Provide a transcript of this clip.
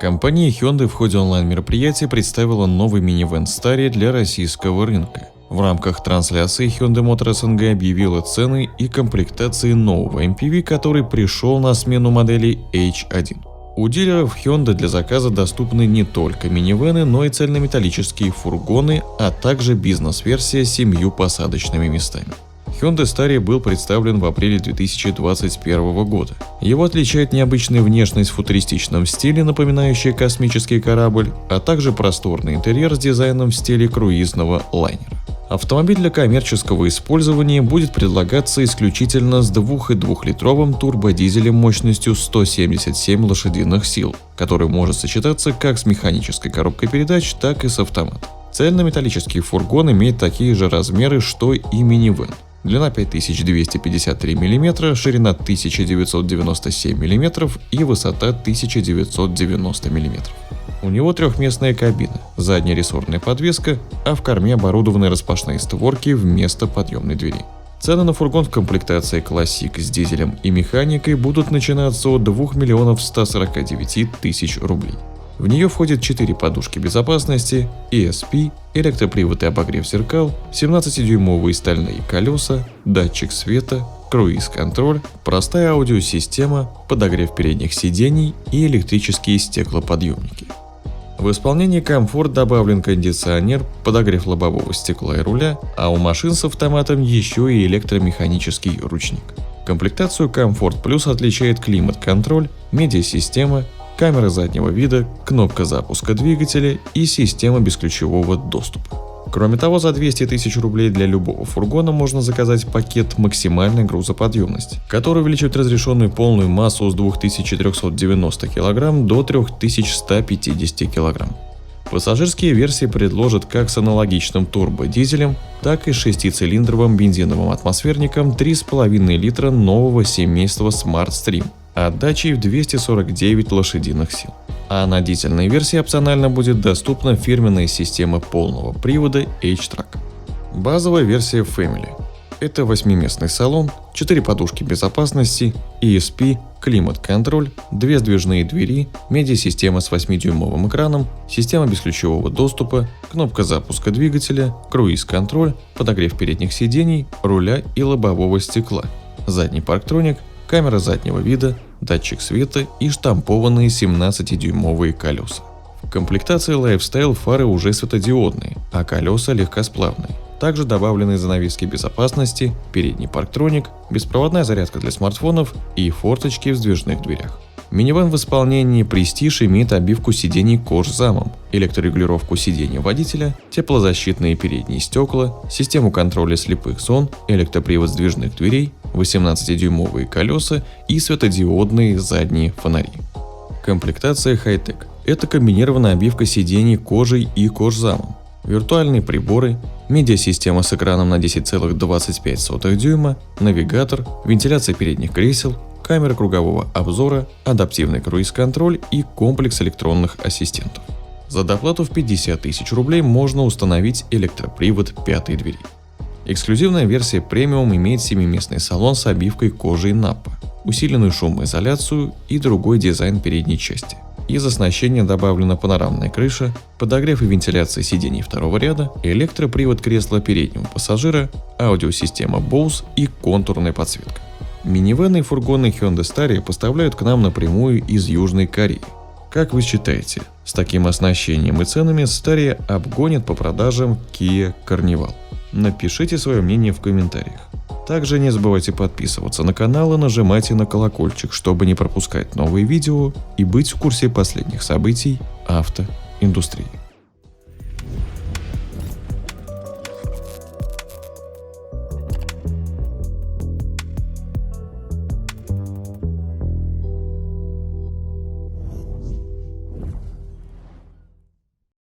Компания Hyundai в ходе онлайн-мероприятия представила новый минивэн Staria для российского рынка. В рамках трансляции Hyundai Motor СНГ объявила цены и комплектации нового MPV, который пришел на смену модели H1. У дилеров Hyundai для заказа доступны не только минивэны, но и цельнометаллические фургоны, а также бизнес-версия с 7 посадочными местами. Hyundai Staria был представлен в апреле 2021 года. Его отличает необычная внешность в футуристичном стиле, напоминающая космический корабль, а также просторный интерьер с дизайном в стиле круизного лайнера. Автомобиль для коммерческого использования будет предлагаться исключительно с 2,2-литровым турбодизелем мощностью 177 лошадиных сил, который может сочетаться как с механической коробкой передач, так и с автоматом. Цельнометаллический фургон имеет такие же размеры, что и минивэн. Длина 5253 мм, ширина 1997 мм и высота 1990 мм. У него трехместная кабина, задняя рессорная подвеска, а в корме оборудованы распашные створки вместо подъемной двери. Цены на фургон в комплектации Classic с дизелем и механикой будут начинаться от 2 149 000 рублей. В нее входит 4 подушки безопасности, ESP, электропривод и обогрев зеркал, 17-дюймовые стальные колеса, датчик света, круиз-контроль, простая аудиосистема, подогрев передних сидений и электрические стеклоподъемники. В исполнении комфорт добавлен кондиционер, подогрев лобового стекла и руля, а у машин с автоматом еще и электромеханический ручник. Комплектацию Comfort Plus отличает климат-контроль, медиасистема, камера заднего вида, кнопка запуска двигателя и система бесключевого доступа. Кроме того, за 200 000 рублей для любого фургона можно заказать пакет максимальной грузоподъемности, который увеличивает разрешенную полную массу с 2390 кг до 3150 кг. Пассажирские версии предложат как с аналогичным турбодизелем, так и с 6-цилиндровым бензиновым атмосферником 3,5 литра нового семейства Smart Stream отдачей в 249 лошадиных сил. А на дизельной версии опционально будет доступна фирменная система полного привода H-Track. Базовая версия Family – это 8-местный салон, 4 подушки безопасности, ESP, климат-контроль, 2 сдвижные двери, медиасистема с 8-дюймовым экраном, система бесключевого доступа, кнопка запуска двигателя, круиз-контроль, подогрев передних сидений, руля и лобового стекла, задний парктроник, камера заднего вида, датчик света и штампованные 17-дюймовые колеса. В комплектации Lifestyle фары уже светодиодные, а колеса легкосплавные. Также добавлены занавески безопасности, передний парктроник, беспроводная зарядка для смартфонов и форточки в сдвижных дверях. Минивэн в исполнении Prestige имеет обивку сидений кожзамом, электрорегулировку сидений водителя, теплозащитные передние стекла, систему контроля слепых зон, электропривод сдвижных дверей, 18-дюймовые колеса и светодиодные задние фонари. Комплектация Hi-Tech – это комбинированная обивка сидений кожей и кожзамом, виртуальные приборы, медиасистема с экраном на 10,25 дюйма, навигатор, вентиляция передних кресел, камера кругового обзора, адаптивный круиз-контроль и комплекс электронных ассистентов. За доплату в 50 000 рублей можно установить электропривод пятой двери. Эксклюзивная версия премиум имеет 7-местный салон с обивкой кожи Nappa, усиленную шумоизоляцию и другой дизайн передней части. Из оснащения добавлена панорамная крыша, подогрев и вентиляция сидений второго ряда, электропривод кресла переднего пассажира, аудиосистема Bose и контурная подсветка. Минивэны и фургоны Hyundai Staria поставляют к нам напрямую из Южной Кореи. Как вы считаете, с таким оснащением и ценами Staria обгонит по продажам Kia Carnival? Напишите свое мнение в комментариях. Также не забывайте подписываться на канал и нажимайте на колокольчик, чтобы не пропускать новые видео и быть в курсе последних событий автоиндустрии.